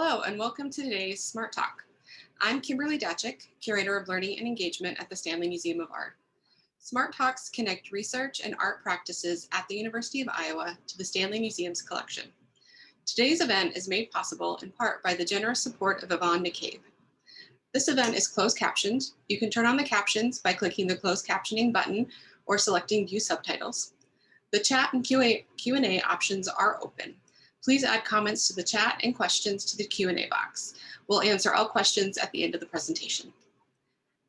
Hello and welcome to today's Smart Talk. I'm Kimberly Datchick, Curator of Learning and Engagement at the Stanley Museum of Art. Smart Talks connect research and art practices at the University of Iowa to the Stanley Museum's collection. Today's event is made possible in part by the generous support of Yvonne McCabe. This event is closed captioned. You can turn on the captions by clicking the closed captioning button or selecting View Subtitles. The chat and Q&A options are open. Please add comments to the chat and questions to the Q&A box. We'll answer all questions at the end of the presentation.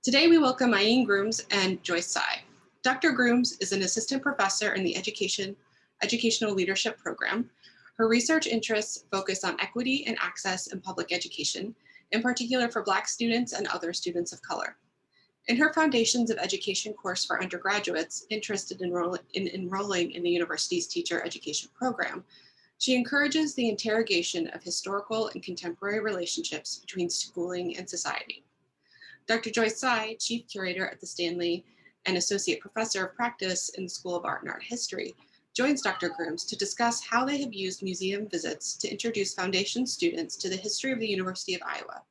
Today we welcome Ain Grooms and Joyce Tsai. Dr. Grooms is an assistant professor in the Educational Leadership Program. Her research interests focus on equity and access in public education, in particular for Black students and other students of color. In her Foundations of Education course for undergraduates interested in enrolling in the university's teacher education program, she encourages the interrogation of historical and contemporary relationships between schooling and society. Dr. Joyce Tsai, Chief Curator at the Stanley and Associate Professor of Practice in the School of Art and Art History, joins Dr. Grooms to discuss how they have used museum visits to introduce Foundation students to the history of the University of Iowa.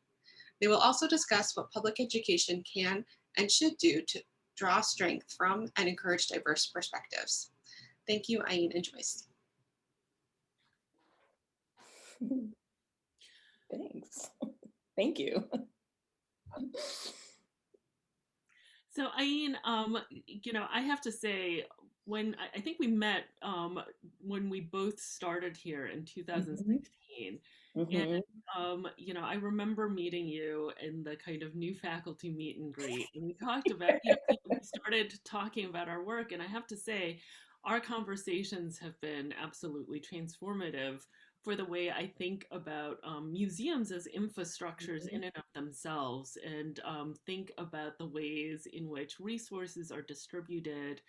They will also discuss what public education can and should do to draw strength from and encourage diverse perspectives. Thank you, Ain and Joyce. Thanks. Thank you. So Ain, I have to say, when I think we met when we both started here in 2016, and I remember meeting you in the kind of new faculty meet and greet, and we talked about, we started talking about our work, and I have to say, our conversations have been absolutely transformative for the way I think about museums as infrastructures in and of themselves, and think about the ways in which resources are distributed,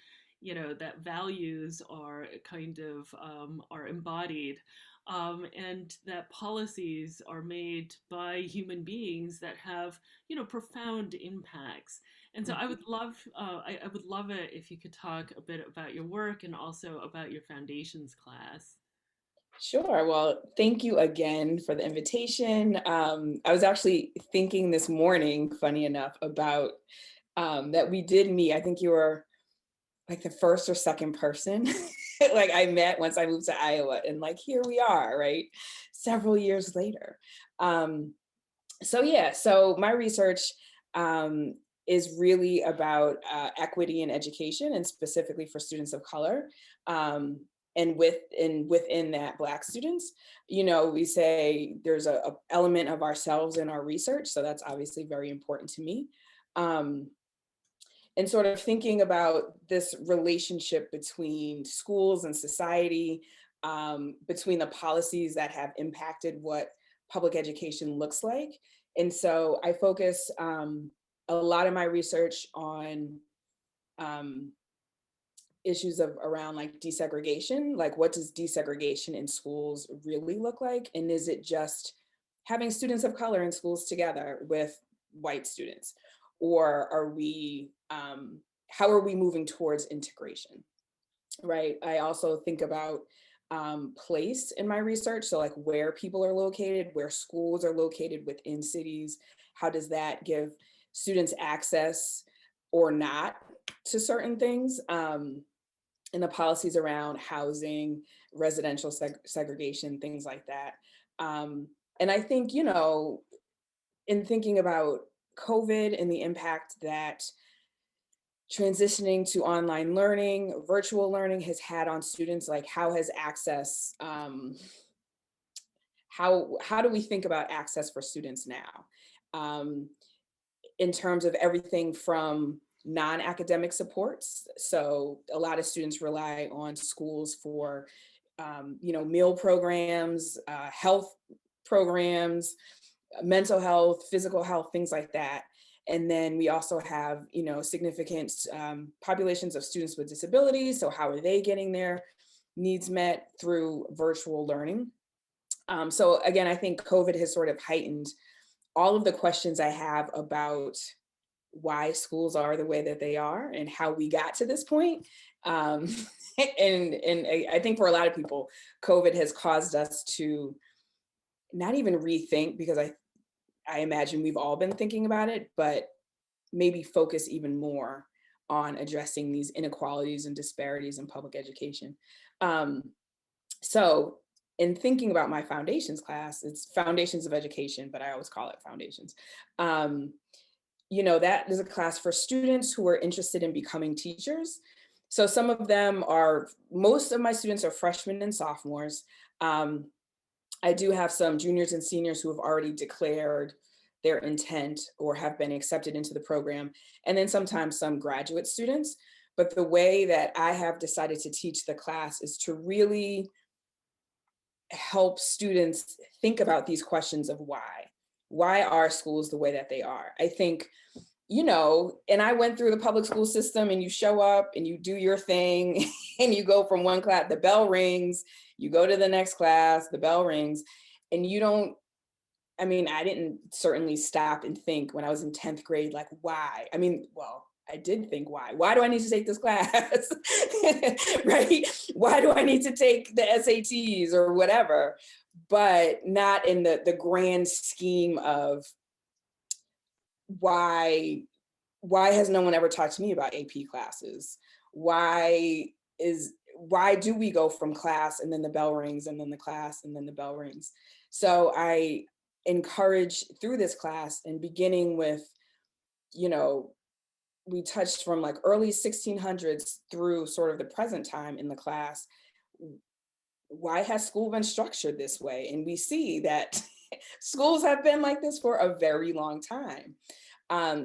that values are kind of are embodied, and that policies are made by human beings that have, profound impacts. And so I would love, I would love it if you could talk a bit about your work and also about your foundations class. Sure. Well, thank you again for the invitation. I was actually thinking this morning, funny enough, about that we did meet. I think you were like the first or second person like I met once I moved to Iowa, and like here we are, right? Several years later. So my research is really about equity in education, and specifically for students of color. And within that, Black students, we say there's a element of ourselves in our research, so that's obviously very important to me. And sort of thinking about this relationship between schools and society, between the policies that have impacted what public education looks like. And so I focus a lot of my research on issues around like desegregation, like what does desegregation in schools really look like? And is it just having students of color in schools together with white students? Or are we, how are we moving towards integration, right? I also think about place in my research. So like where people are located, where schools are located within cities, how does that give students access or not to certain things? And the policies around housing, residential segregation, things like that. And I think, in thinking about COVID and the impact that transitioning to online learning, virtual learning has had on students, like how has access, how do we think about access for students now? In terms of everything from non-academic supports. So a lot of students rely on schools for, meal programs, health programs, mental health, physical health, things like that. And then we also have, significant populations of students with disabilities. So how are they getting their needs met through virtual learning? So again, I think COVID has sort of heightened all of the questions I have about why schools are the way that they are and how we got to this point. And I think for a lot of people, COVID has caused us to not even rethink, because I imagine we've all been thinking about it, but maybe focus even more on addressing these inequalities and disparities in public education. Um, so in thinking about my foundations class, it's Foundations of Education, but I always call it Foundations. Um, that is a class for students who are interested in becoming teachers. So most of my students are freshmen and sophomores. Um, I do have some juniors and seniors who have already declared their intent or have been accepted into the program, and then sometimes some graduate students. But the way that I have decided to teach the class is to really help students think about these questions of why. Why are schools the way that they are? I think, and I went through the public school system, and you show up and you do your thing and you go from one class, the bell rings, you go to the next class, the bell rings, and you don't, I mean, I didn't certainly stop and think when I was in 10th grade, like, why? I mean, well, I did think why. Why do I need to take this class? Right? Why do I need to take the SATs or whatever? But not in the grand scheme of why has no one ever talked to me about AP classes? Why do we go from class and then the bell rings and then the class and then the bell rings? So I encourage through this class, and beginning with, you know, we touched from like early 1600s through sort of the present time in the class. Why has school been structured this way? And we see that schools have been like this for a very long time.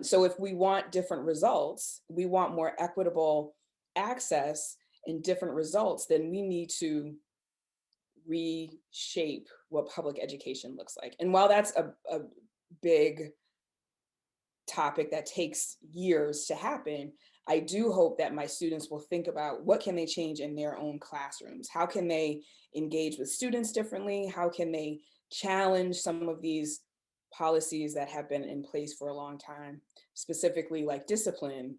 So if we want different results, we want more equitable access and different results, then we need to reshape what public education looks like. And while that's a big topic that takes years to happen, I do hope that my students will think about what can they change in their own classrooms? How can they engage with students differently? How can they challenge some of these policies that have been in place for a long time, specifically like discipline,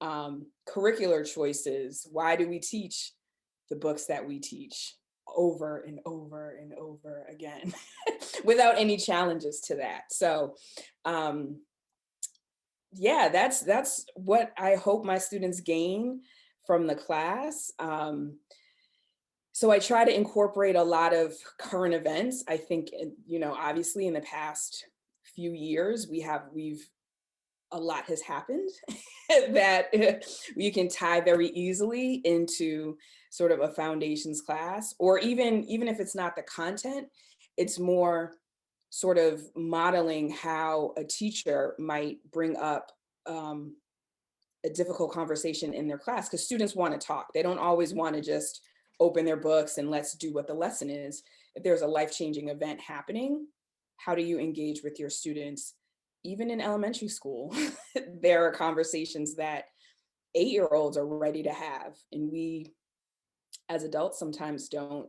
curricular choices? Why do we teach the books that we teach over and over and over again without any challenges to that? So yeah, that's what I hope my students gain from the class. So I try to incorporate a lot of current events. I think, obviously in the past few years, we've a lot has happened that you can tie very easily into sort of a foundations class, or even if it's not the content, it's more sort of modeling how a teacher might bring up a difficult conversation in their class, because students want to talk. They don't always want to just open their books and let's do what the lesson is. If there's a life-changing event happening, how do you engage with your students? Even in elementary school, there are conversations that 8-year-olds are ready to have, and we as adults sometimes don't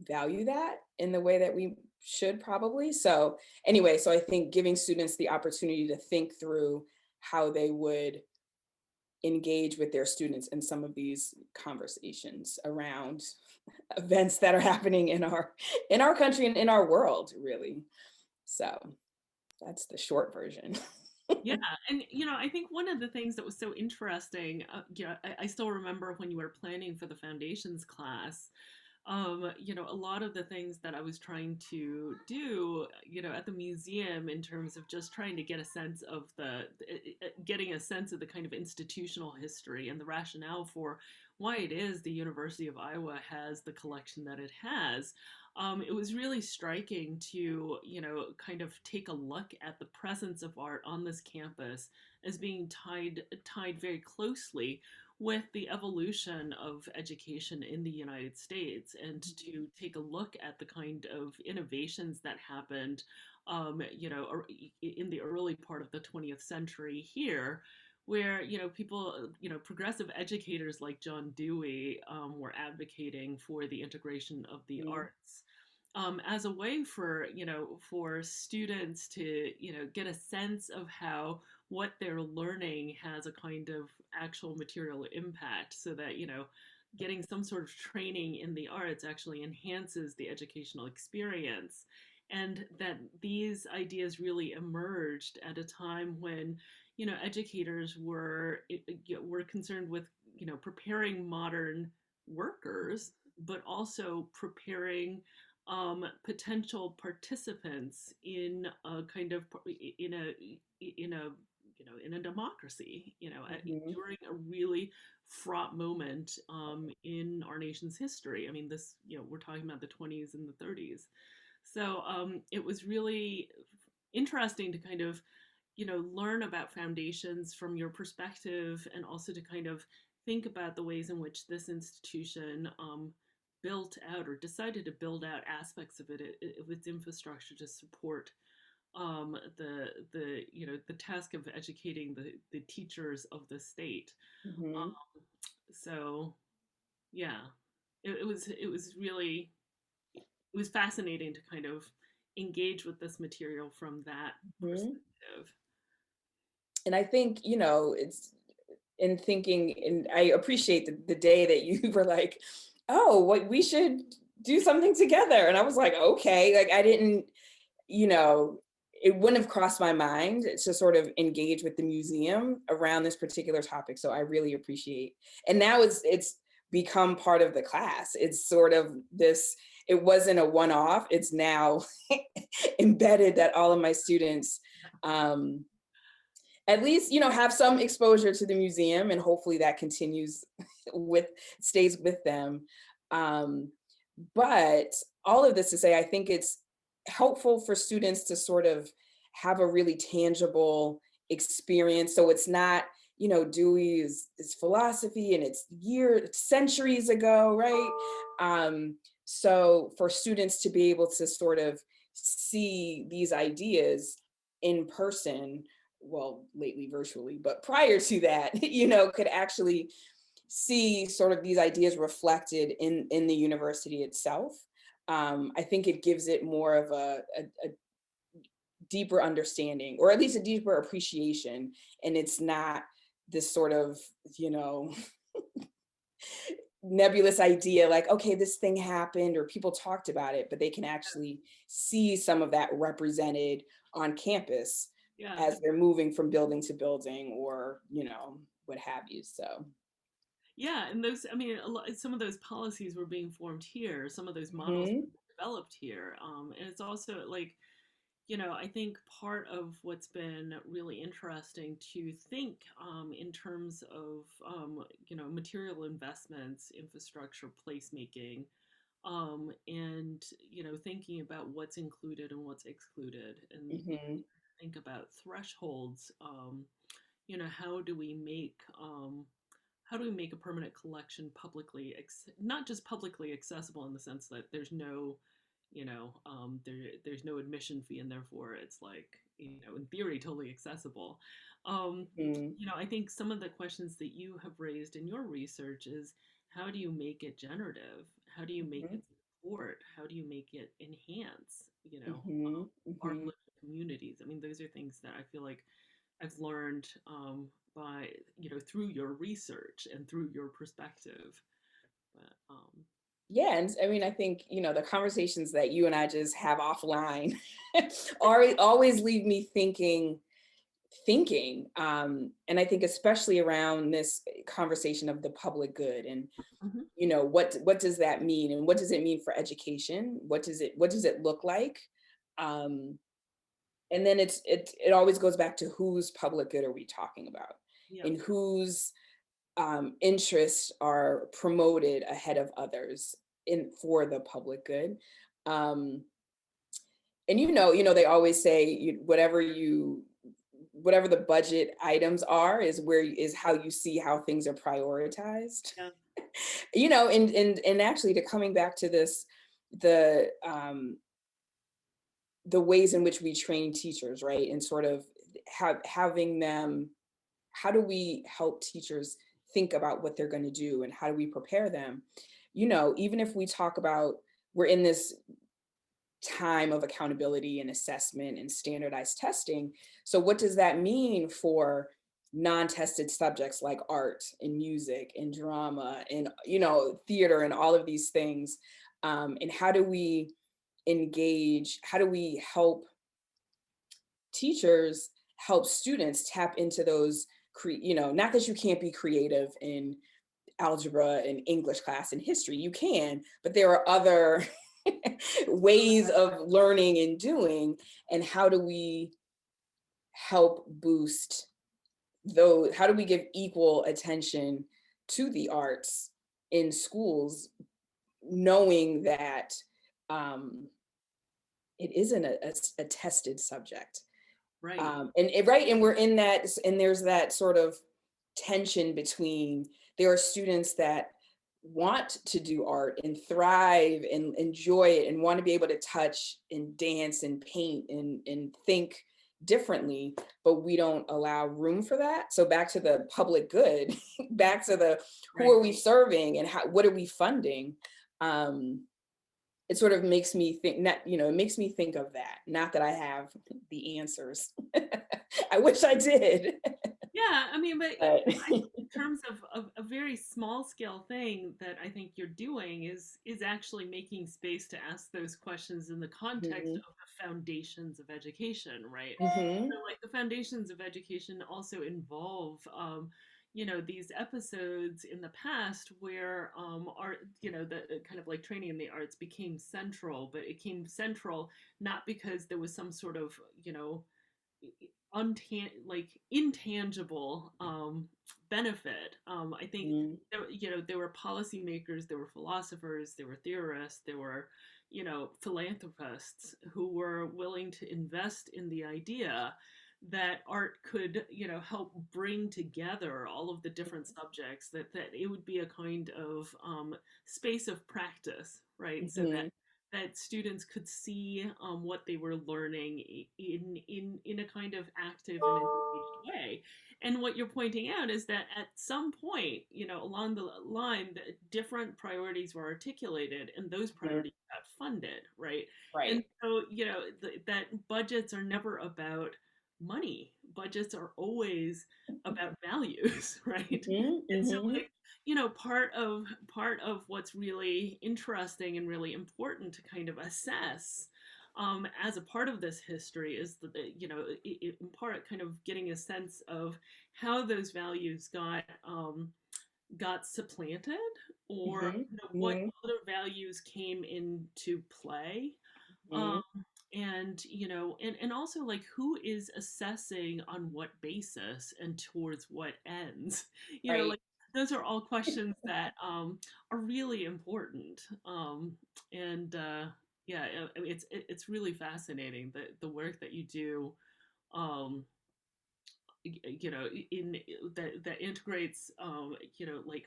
value that in the way that we should probably. So anyway, so I think giving students the opportunity to think through how they would engage with their students in some of these conversations around events that are happening in our country and in our world, really. So that's the short version. Yeah, and I think one of the things that was so interesting, I still remember when you were planning for the foundations class, a lot of the things that I was trying to do, at the museum in terms of just trying to get a sense of getting a sense of the kind of institutional history and the rationale for why it is the University of Iowa has the collection that it has. It was really striking to, kind of take a look at the presence of art on this campus as being tied very closely with the evolution of education in the United States, and to take a look at the kind of innovations that happened, in the early part of the 20th century here, where people, progressive educators like John Dewey were advocating for the integration of the Mm, arts. As a way for students to get a sense of how what they're learning has a kind of actual material impact, so that getting some sort of training in the arts actually enhances the educational experience, and that these ideas really emerged at a time when, educators were concerned with, preparing modern workers, but also preparing potential participants in a kind of in a in a democracy, Mhm. during a really fraught moment in our nation's history. I mean, this, we're talking about the 20s and the 30s. So it was really interesting to kind of, learn about foundations from your perspective, and also to kind of think about the ways in which this institution built out or decided to build out aspects of of its infrastructure to support the task of educating the teachers of the state. Mhm. So yeah, it was really, it was fascinating to kind of engage with this material from that Mhm. perspective. And I think, it's in thinking, and I appreciate the day that you were like, oh, what we should do something together. And I was like, okay, like I didn't, you know, it wouldn't have crossed my mind to sort of engage with the museum around this particular topic. So I really appreciate. And now it's become part of the class. It's sort of this, it wasn't a one-off. It's now embedded that all of my students um, at least, have some exposure to the museum, and hopefully that continues with stays with them. Um, but all of this to say, I think it's helpful for students to sort of have a really tangible experience. So it's not, Dewey is philosophy and it's centuries ago, right? So for students to be able to sort of see these ideas in person, well, lately virtually, but prior to that, could actually see sort of these ideas reflected in the university itself. I think it gives it more of a deeper understanding, or at least a deeper appreciation. And it's not this sort of, you know, nebulous idea like, okay, this thing happened or people talked about it, but they can actually see some of that represented on campus Yeah. as they're moving from building to building, or, what have you. So, Yeah, and those, I mean, some of those policies were being formed here, some of those models mhm, were developed here. And it's also like, I think part of what's been really interesting to think in terms of, material investments, infrastructure, placemaking, and, thinking about what's included and what's excluded, and mhm, think about thresholds. How do we make a permanent collection publicly, not just publicly accessible in the sense that there's no, there's no admission fee, and therefore it's like, in theory, totally accessible. mhm, I think some of the questions that you have raised in your research is, how do you make it generative? How do you make mhm, it support? How do you make it enhance, mhm, our mhm. living communities? I mean, those are things that I feel like I've learned by, through your research and through your perspective. But Yeah, and I mean, I think, the conversations that you and I just have offline always leave me thinking. And I think especially around this conversation of the public good, and mhm. what does that mean, and what does it mean for education? What does it look like? Um, and then it always goes back to whose public good are we talking about, Yeah, and whose interests are promoted ahead of others in for the public good. Um, and they always say, whatever the budget items are is how you see how things are prioritized. yeah, And actually, to coming back to this, the ways in which we train teachers, right? And sort of having them, how do we help teachers think about what they're going to do, and how do we prepare them? Even if we talk about, we're in this time of accountability and assessment and standardized testing. So what does that mean for non-tested subjects like art and music and drama and, you know, theater and all of these things. And how do we engage, how do we help teachers help students tap into those, you know, not that you can't be creative in algebra and English class and history, you can, but there are other ways of learning and doing, and how do we help boost those, how do we give equal attention to the arts in schools, knowing that it isn't a tested subject. Right. Right, and we're in that, and there's that sort of tension between, there are students that want to do art and thrive and enjoy it and want to be able to touch and dance and paint and think differently, but we don't allow room for that. So back to the public good, back to the, who Right. are we serving and how, what are we funding? It sort of makes me think, not, you know, it makes me think of that. Not that I have the answers. I wish I did. Yeah, I mean, but But in terms of a very small scale thing that I think you're doing is actually making space to ask those questions in the context Mhm, of the foundations of education, right? mhm, So, like the foundations of education also involve, you know, these episodes in the past where art, you know, the kind of like training in the arts became central, but it came central not because there was some sort of, you know, like intangible benefit. I think mhm, there, you know, there were policymakers, there were philosophers, there were theorists, there were, you know, philanthropists who were willing to invest in the idea that art could, you know, help bring together all of the different subjects, that it would be a kind of space of practice, right? So that mhm, that students could see what they were learning in a kind of active and engaged way. And what you're pointing out is that at some point, you know, along the line, the different priorities were articulated, and those mhm. priorities got funded, right? And Right. so, you know, that budgets are never about money. Budgets are always about values, right? Mhm, And so, mhm, like, you know, part of what's really interesting and really important to kind of assess as a part of this history is that, you know, in part kind of getting a sense of how those values got supplanted, or mhm, you know, what mhm, other values came into play, um, mhm. and you know, and also like who is assessing on what basis and towards what ends. You know, Right. like those are all questions that are really important, and yeah, I mean, it's really fascinating the work that you do, um, you know, in that integrates, you know, like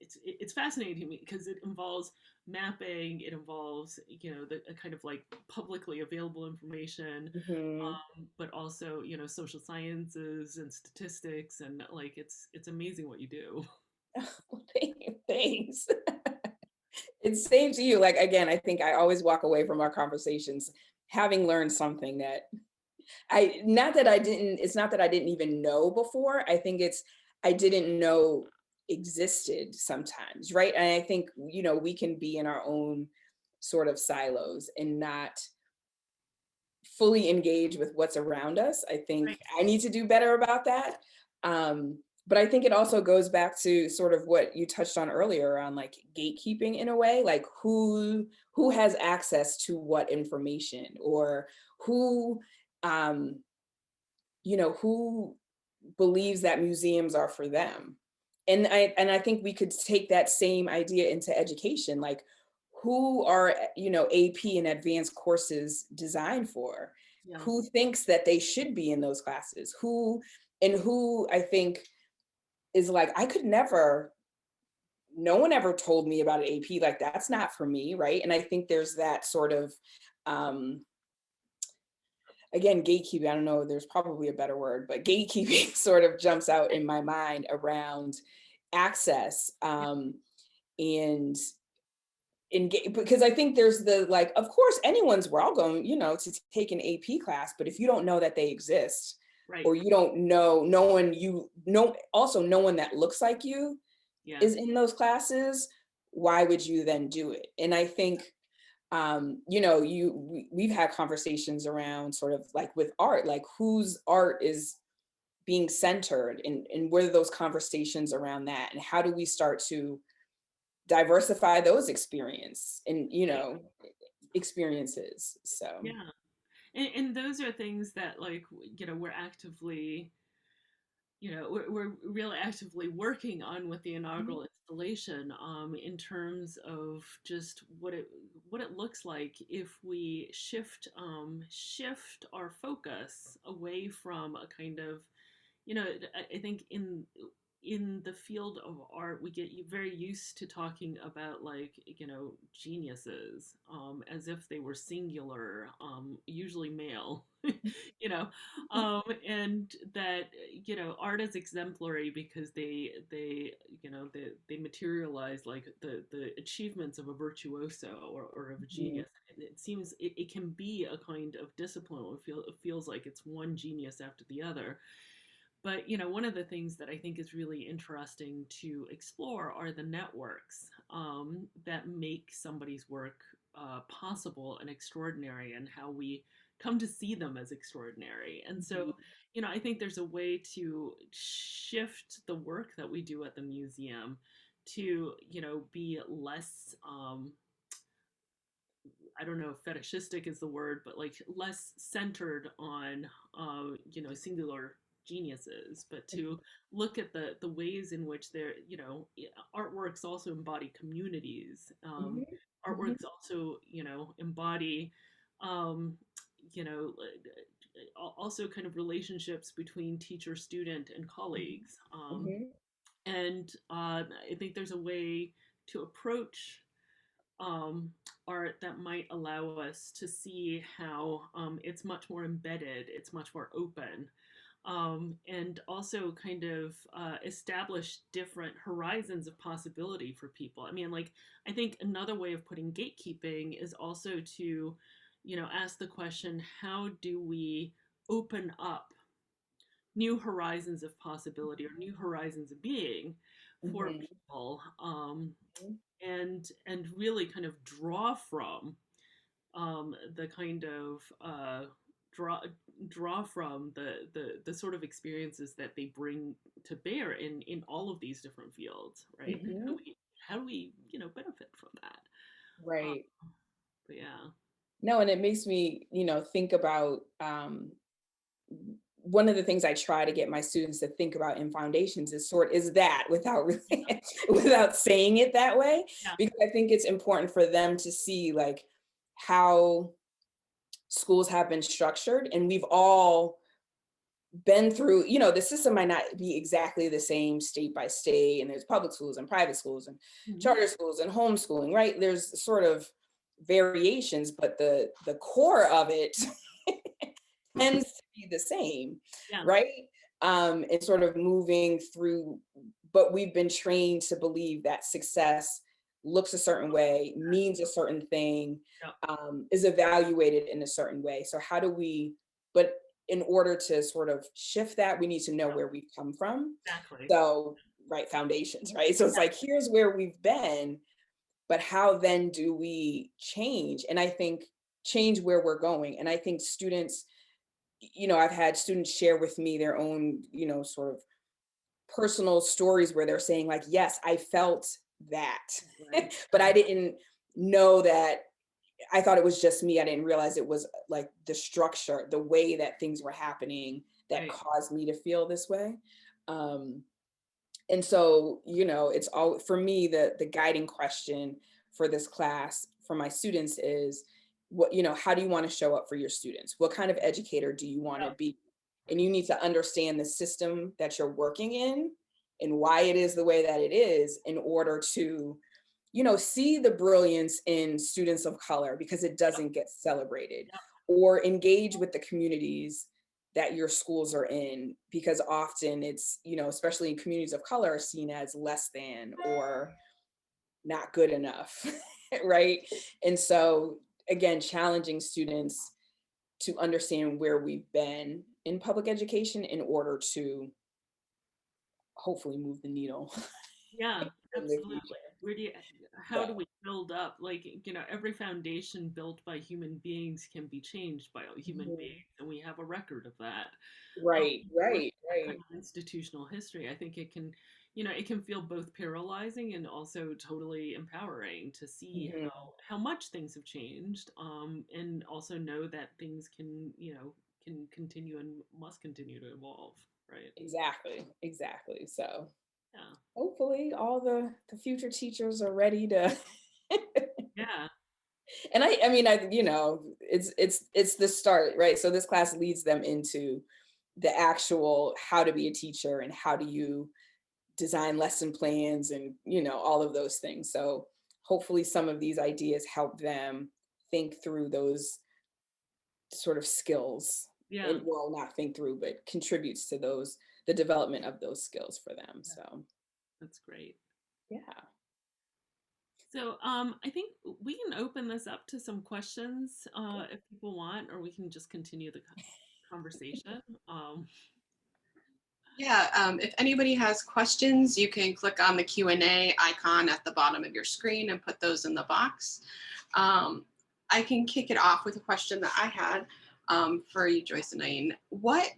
it's fascinating to me because it involves mapping, it involves, you know, the a kind of like publicly available information, Mhm. but also, you know, social sciences and statistics, and like it's amazing what you do. Thanks. It's same to you. Like, again, I think I always walk away from our conversations having learned something that not that I didn't, it's not that I didn't even know before. I think it's, I didn't know existed sometimes, right? And I think, you know, we can be in our own sort of silos and not fully engage with what's around us. I think Right. I need to do better about that. But I think it also goes back to sort of what you touched on earlier around like gatekeeping in a way, like who has access to what information, or who um, you know, who believes that museums are for them. And I think we could take that same idea into education, like who are, you know, AP and advanced courses designed for? Who Yes. thinks that they should be in those classes? Who, and who I think is like, I could never, no one ever told me about an AP, like that's not for me, right? And I think there's that sort of um again, gatekeeping, I don't know, there's probably a better word, but gatekeeping sort of jumps out in my mind around access, and because I think there's the like, of course, anyone's welcome, you know, to take an AP class, but if you don't know that they exist, Right. or you don't know, no one you know, also no one that looks like you Yeah. is in those classes, why would you then do it? And I think, you know, we've had conversations around sort of like with art, like whose art is being centered, and what are those conversations around that, and how do we start to diversify those Right. experiences. So Yeah. And those are things that, like, we're actively, we're really actively working on with the Mhm, inaugural installation, in terms of just what it looks like if we shift our focus away from a kind of, I think in the field of art, we get very used to talking about, like, geniuses, as if they were singular, usually male, you know, and that, art is exemplary because they materialize like the achievements of a virtuoso, or of a mhm, genius. It seems it can be a kind of discipline. It feels like it's one genius after the other. But one of the things that I think is really interesting to explore are the networks, that make somebody's work possible and extraordinary, and how we come to see them as extraordinary. And mhm, so, I think there's a way to shift the work that we do at the museum to, be less, I don't know if fetishistic is the word, but like less centered on, singular geniuses, but to look at the ways in which they're, artworks also embody communities. mhm, mhm, Artworks also, embody, um, you know, also kind of relationships between teacher, student, and mhm, colleagues. mhm, And I think there's a way to approach, um, art that might allow us to see how, it's much more embedded, it's much more open, and also kind of establish different horizons of possibility for people. I mean, like, I think another way of putting gatekeeping is also to, ask the question, how do we open up new horizons of possibility, or new horizons of being for mhm, people, mhm, and really kind of draw from, the kind of draw draw from the sort of experiences that they bring to bear in all of these different fields, right? mhm. How do we benefit from that? Uh, Right. but yeah. No, and it makes me, think about, one of the things I try to get my students to think about in foundations is that without Yeah. really, without saying it that way, Yeah. because I think it's important for them to see like how schools have been structured, and we've all been through, the system might not be exactly the same state by state, and there's public schools and private schools and Mhm. charter schools and homeschooling, right? There's sort of variations, but the core of it tends to be the same, Yeah. right? And sort of moving through, but we've been trained to believe that success looks a certain way, means a certain thing, Yeah. is evaluated in a certain way. So how do we, but in order to sort of shift that, we need to know Yeah. where we've come from. Exactly. So, right, foundations, right? So it's like, here's where we've been, but how then do we change? And I think change where we're going. And I think students, I've had students share with me their own, sort of personal stories where they're saying like, yes, I felt that, Right. but I didn't know that. I thought it was just me. I didn't realize it was like the structure, the way that things were happening that Right. caused me to feel this way. Um, and so, it's all for me, the guiding question for this class for my students is what, how do you want to show up for your students? What kind of educator do you want Yeah. to be? And you need to understand the system that you're working in and why it is the way that it is in order to, see the brilliance in students of color because it Yeah. doesn't get celebrated, Yeah. or engage with the communities that your schools are in, because often it's, especially in communities of color, are seen as less than or not good enough, right? And so again, challenging students to understand where we've been in public education in order to hopefully move the needle Yeah, in the absolutely. future. Where do you, how do So, we build up? Like, every foundation built by human beings can be changed by human mhm. beings, and we have a record of that. Right, With right, that kind right. of institutional history, I think it can, it can feel both paralyzing and also totally empowering to see Mhm. how much things have changed, and also know that things can, can continue and must continue to evolve, right? Exactly, exactly. So Yeah. hopefully all the future teachers are ready to Yeah. and I mean it's the start, right? So this class leads them into the actual how to be a teacher and how do you design lesson plans and all of those things. So hopefully some of these ideas help them think through those sort of skills Yeah. and well not think through but contributes to those the development of those skills for them. Yeah. So That's great. yeah. So I think we can open this up to some questions if people want, or we can just continue the conversation. Um, Yeah, if anybody has questions, you can click on the Q&A icon at the bottom of your screen and put those in the box. I can kick it off with a question that I had for you, Joyce and Ain. What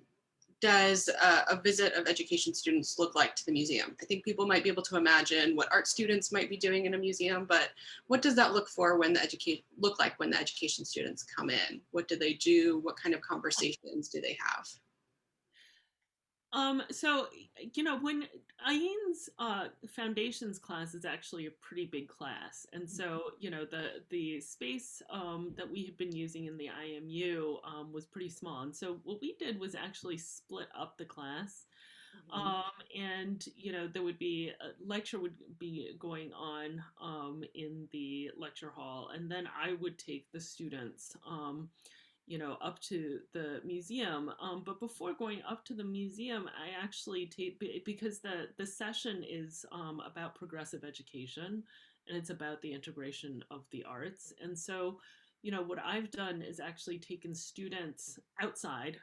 does a visit of education students look like to the museum? I think people might be able to imagine what art students might be doing in a museum, but what does that look like when the education students come in? What do they do? What kind of conversations do they have? so when Ain's foundations class is actually a pretty big class, and so the space that we had been using in the IMU was pretty small, and so what we did was actually split up the class. Mhm. And there would be a lecture would be going on in the lecture hall, and then I would take the students up to the museum. But before going up to the museum, I actually take, because the session is about progressive education, and it's about the integration of the arts. And so, what I've done is actually taken students outside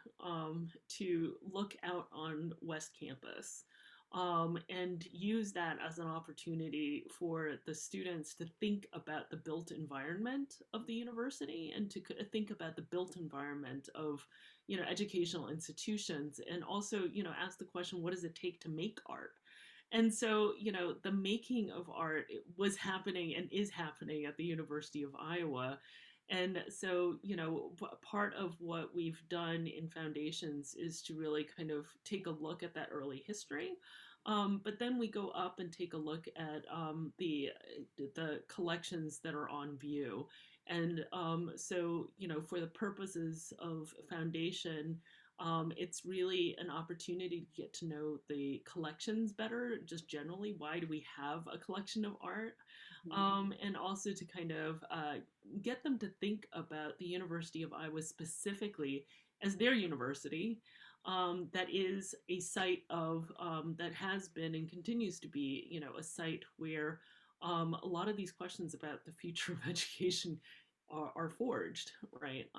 to look out on West Campus. And use that as an opportunity for the students to think about the built environment of the university, and to think about the built environment of educational institutions, and also ask the question, what does it take to make art? And so the making of art was happening and is happening at the University of Iowa. And so, part of what we've done in foundations is to really kind of take a look at that early history. But then we go up and take a look at the collections that are on view. And so, for the purposes of foundation, it's really an opportunity to get to know the collections better, just generally. Why do we have a collection of art? Mhm. And also to kind of get them to think about the University of Iowa specifically as their university. That is a site of that has been and continues to be, a site where a lot of these questions about the future of education are forged, right?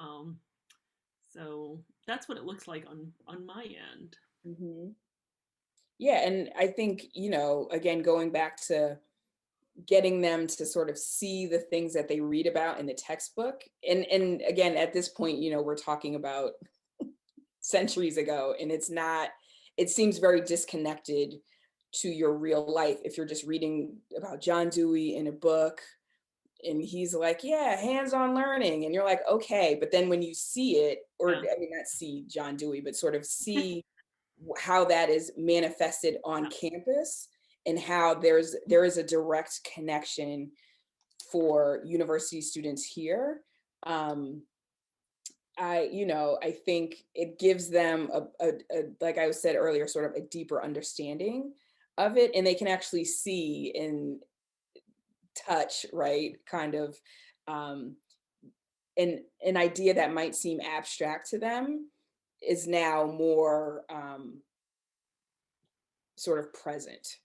So that's what it looks like on my end. Mhm. Yeah, and I think, again, going back to getting them to sort of see the things that they read about in the textbook. And again, at this point, we're talking about centuries ago, and it seems very disconnected to your real life if you're just reading about John Dewey in a book and he's like, yeah, hands-on learning. And you're like, okay. But then when you see it, or Yeah. I mean, not see John Dewey, but sort of see how that is manifested on campus and how there is a direct connection for university students here. I think it gives them like I said earlier, sort of a deeper understanding of it, and they can actually see and touch, right? Kind of um, an idea that might seem abstract to them is now more sort of present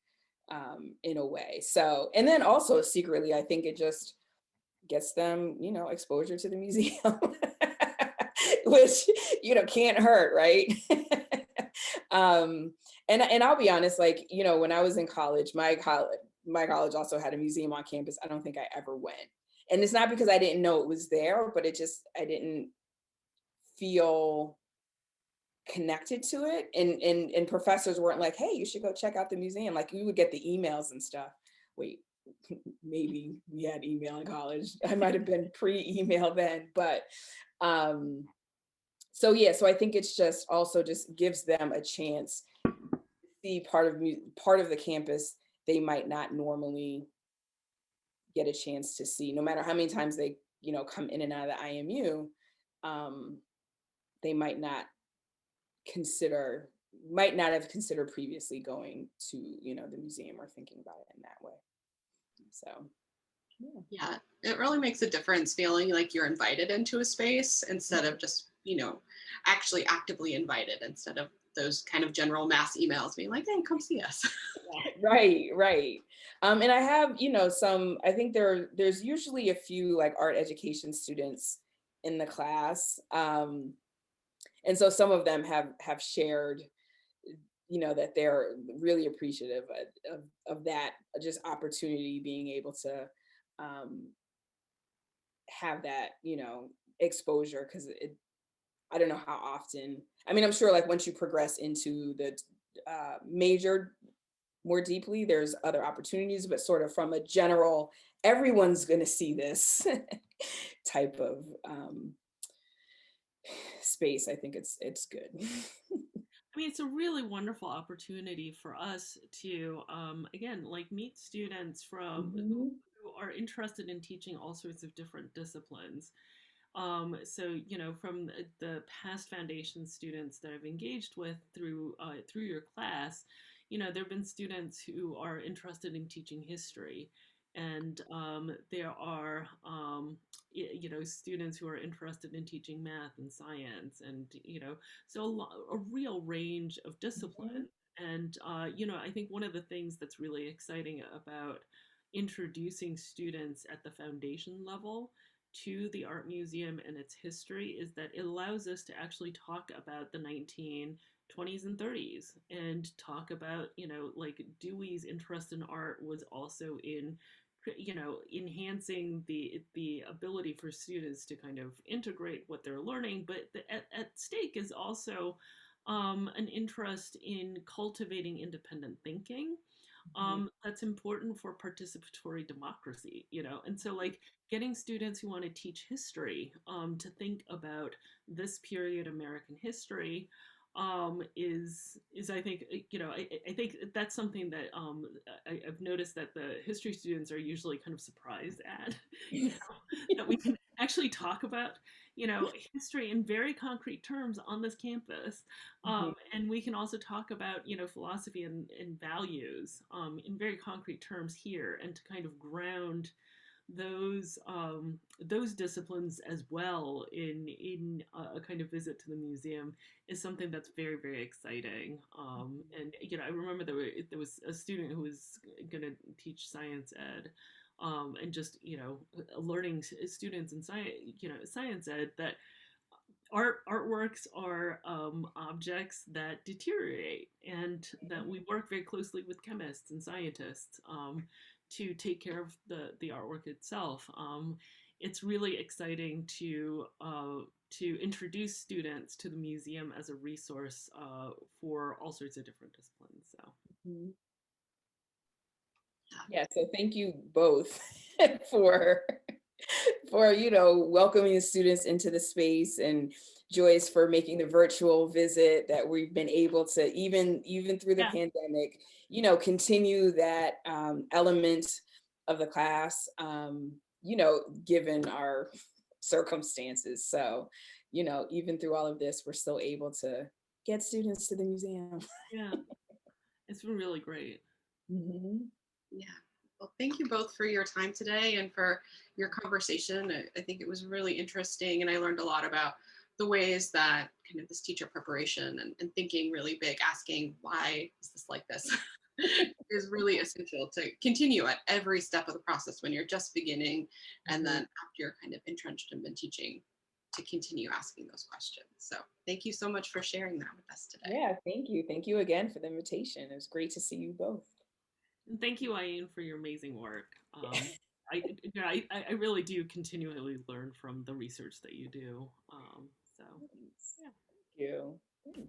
in a way. So, and then also secretly, I think it just gets them, exposure to the museum. which, can't hurt, right? And I'll be honest, like, when I was in college, my college also had a museum on campus. I don't think I ever went. And it's not because I didn't know it was there, but I didn't feel connected to it. And professors weren't like, hey, you should go check out the museum. Like, we would get the emails and stuff. Wait, maybe we had email in college. I might have been pre-email then, but so yeah, so I think it's just also just gives them a chance to see part of the campus they might not normally get a chance to see, no matter how many times they, come in and out of the IMU. um, they might not have considered previously going to, the museum or thinking about it in that way. So Yeah, it really makes a difference feeling like you're invited into a space instead of just, actually actively invited, instead of those kind of general mass emails being like, hey, come see us. right. And I have, I think there's usually a few like art education students in the class. And so some of them have shared, that they're really appreciative of that just opportunity, being able to um, have that, exposure, because I don't know how often. I mean, I'm sure like once you progress into the major more deeply, there's other opportunities, but sort of from a general, everyone's going to see this type of space, I think it's good. I mean, it's a really wonderful opportunity for us to, again, like meet students from Mhm. who are interested in teaching all sorts of different disciplines. So, from the past foundation students that I've engaged with through your class, there have been students who are interested in teaching history, and there are students who are interested in teaching math and science, and so a real range of Mhm. discipline. And I think one of the things that's really exciting about introducing students at the foundation level to the art museum and its history is that it allows us to actually talk about the 1920s and 30s, and talk about, like Dewey's interest in art was also in, enhancing the ability for students to kind of integrate what they're learning, but at stake is also an interest in cultivating independent thinking, Mhm. that's important for participatory democracy, and so like getting students who want to teach history to think about this period American history is I think I think that's something that I've noticed that the history students are usually kind of surprised at, that we can actually talk about history in very concrete terms on this campus, Mhm. and we can also talk about philosophy and values in very concrete terms here, and to kind of ground those disciplines as well in a kind of visit to the museum is something that's very, very exciting. And I remember there was a student who was going to teach science ed, and just alerting students in science ed that artworks are objects that deteriorate, and that we work very closely with chemists and scientists to take care of the artwork itself. It's really exciting to introduce students to the museum as a resource for all sorts of different disciplines. So Mhm. Yeah, so thank you both for welcoming the students into the space, and Joyce for making the virtual visit that we've been able to, even through the yeah, pandemic, continue that element of the class, given our circumstances. So, even through all of this, we're still able to get students to the museum. yeah, it's been really great. Mhm. Yeah. Well, thank you both for your time today and for your conversation. I think it was really interesting, and I learned a lot about the ways that kind of this teacher preparation and thinking really big, asking why is this like this, is really essential to continue at every step of the process when you're just beginning, and then Mhm. after you're kind of entrenched and been teaching to continue asking those questions. So thank you so much for sharing that with us today. Yeah, thank you. Thank you again for the invitation. It was great to see you both. And thank you, Ain, for your amazing work. I really do continually learn from the research that you do. So, Thanks. yeah. Thank you.